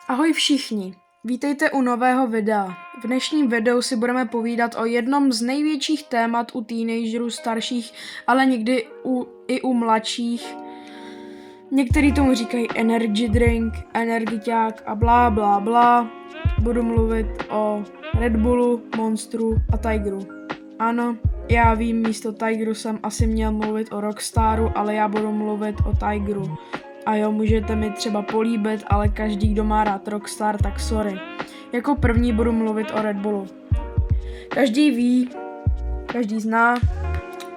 Ahoj všichni, vítejte u nového videa. V dnešním videu si budeme povídat o jednom z největších témat u teenagerů starších, ale někdy i u mladších. Někteří tomu říkají energy drink, energiťák a blá blá blá. Budu mluvit o Red Bullu, Monsteru a Tigeru. Ano, já vím, místo Tigeru jsem asi měl mluvit o Rockstaru, ale já budu mluvit o Tigeru. A jo, můžete mi třeba políbit, ale každý, kdo má rád Rockstar, tak sorry. Jako první budu mluvit o Red Bullu. Každý ví, každý zná,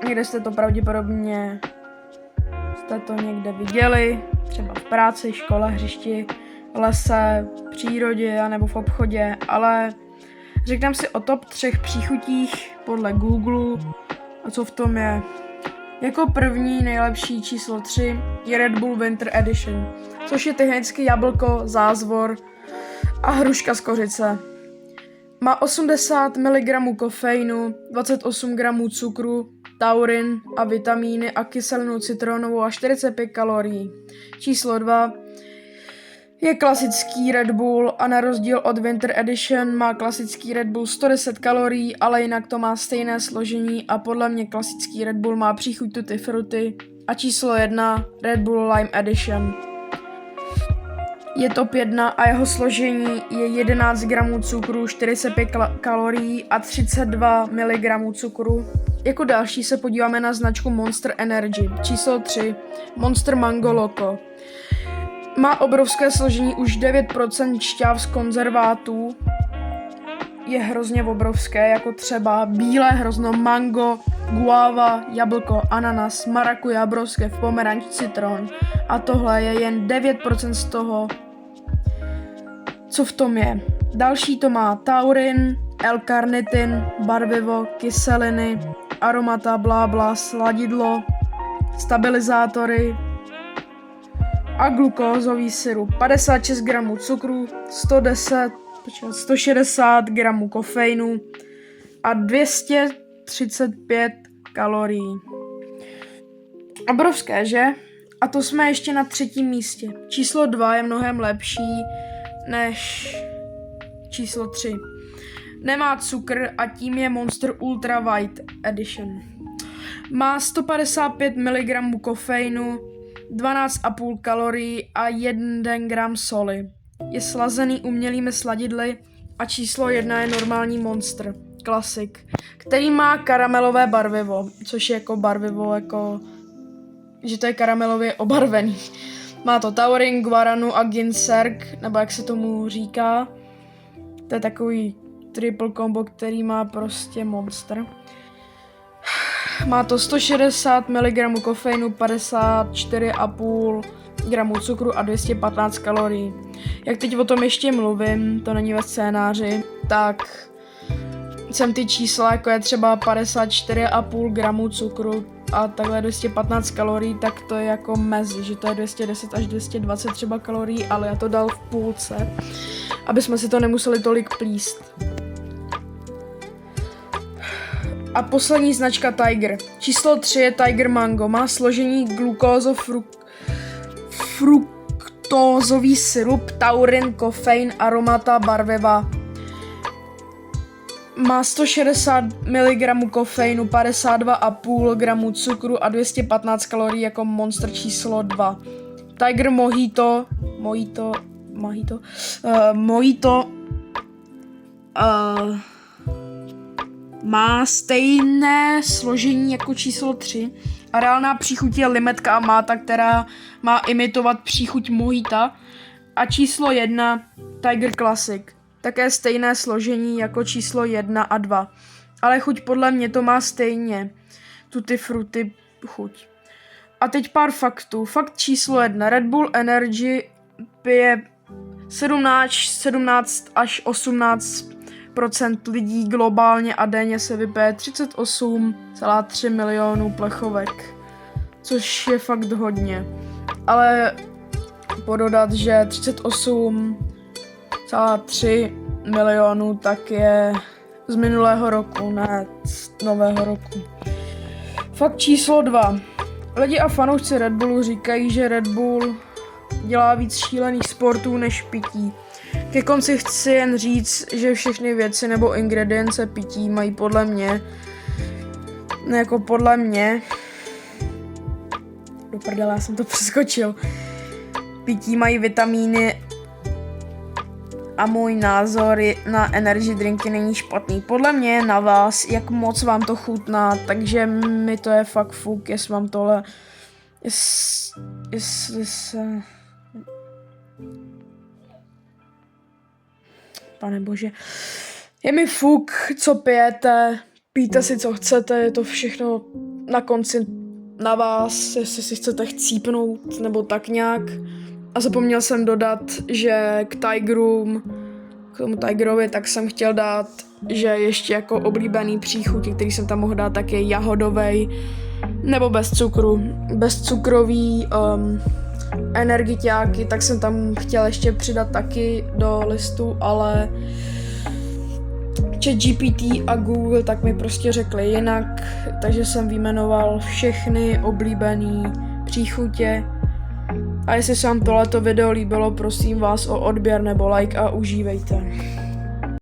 někde jste to pravděpodobně někde viděli, třeba v práci, škole, hřišti, lese, přírodě nebo v obchodě, ale řekneme si o top 3 příchutích podle Google a co v tom je. Jako první nejlepší číslo 3 je Red Bull Winter Edition, což je technicky jablko, zázvor a hruška z kořice. Má 80 mg kofeinu, 28 g cukru, taurin a vitamíny a kyselinu citronovou a 45 kalorií. Číslo 2 je klasický Red Bull a na rozdíl od Winter Edition má klasický Red Bull 110 kalorií, ale jinak to má stejné složení a podle mě klasický Red Bull má příchuť tutti frutti. A číslo 1 Red Bull Lime Edition. Je top 1 a jeho složení je 11 g cukru, 45 kalorií a 32 mg cukru. Jako další se podíváme na značku Monster Energy. Číslo 3 Monster Mango Loco. Má obrovské složení, už 9% šťáv z konzervátů. Je hrozně obrovské, jako třeba bílé hrozno, mango, guava, jablko, ananas, marakuja, broskev, pomeranč, citron. A tohle je jen 9% z toho, co v tom je. Další to má taurin, L-karnitin, barvivo, kyseliny, aromata, blábla, sladidlo, stabilizátory a glukózový syrup. 56 g cukru, 160 g kofeinu a 235 kalorií. Obrovské, že? A to jsme ještě na 3. místě. Číslo 2 je mnohem lepší než číslo 3. Nemá cukr a tím je Monster Ultra White Edition. Má 155 mg kofeinu, 12,5 kalorií a 1 gram soli. Je slazený umělými sladidly a číslo 1 je normální Monster Classic, který má karamelové barvivo, což je jako barvivo, jako že to je karamelově obarvený. Má to taurin, guaranu a ginseng, nebo jak se tomu říká. To je takový triple combo, který má prostě Monster. Má to 160 mg kofeinu, 54,5 g cukru a 215 kalorií. Jak teď o tom ještě mluvím, to není ve scénáři, tak jsem ty čísla, jako je třeba 54,5 g cukru a takhle 215 kalorií, tak to je jako mezi, že to je 210 až 220 třeba kalorií, ale já to dal v půlce, aby jsme si to nemuseli tolik plíst. A poslední značka Tiger. Číslo 3 je Tiger Mango. Má složení glukózo-fruktózový syrup, taurin, kofein, aromata, barviva. Má 160 mg kofeinu, 52,5 g cukru a 215 kalorií jako Monster číslo 2. Tiger Mojito má stejné složení jako číslo 3 a reálná příchuť je limetka a máta, která má imitovat příchuť mojita. A číslo 1 Tiger Classic, také stejné složení jako číslo 1 a 2. Ale chuť podle mě to má stejně, tutti frutti chuť. A teď pár faktů. Fakt číslo 1. Red Bull Energy pije 17 až 18% lidí globálně a denně se vypije 38,3 milionů plechovek, což je fakt hodně. Ale pododat, že 38,3 milionů tak je z minulého roku, ne z nového roku. Fakt číslo 2. Lidi a fanoušci Red Bullu říkají, že Red Bull dělá víc šílených sportů než pití. Ke konci chci jen říct, že všechny věci nebo ingredience pití mají podle mě, do prdele, já jsem to přeskočil. Pití mají vitamíny a můj názor na energy drinky není špatný. Podle mě je na vás, jak moc vám to chutná, takže mi to je fakt fuk, jestli vám tohle... Jestli se... Pane bože. Je mi fuk, co pijete, pijte si, co chcete, je to všechno na konci na vás, jestli si chcete chcípnout, nebo tak nějak. A zapomněl jsem dodat, že k tomu Tigerovi, tak jsem chtěl dát, že ještě jako oblíbený příchuť, který jsem tam mohl dát, tak je jahodovej, nebo bez cukru. Bezcukrový energiťáky, tak jsem tam chtěl ještě přidat taky do listu, ale ChatGPT a Google tak mi prostě řekli jinak, takže jsem vyjmenoval všechny oblíbený příchutě. A jestli se vám tohleto video líbilo, prosím vás o odběr nebo like a užívejte.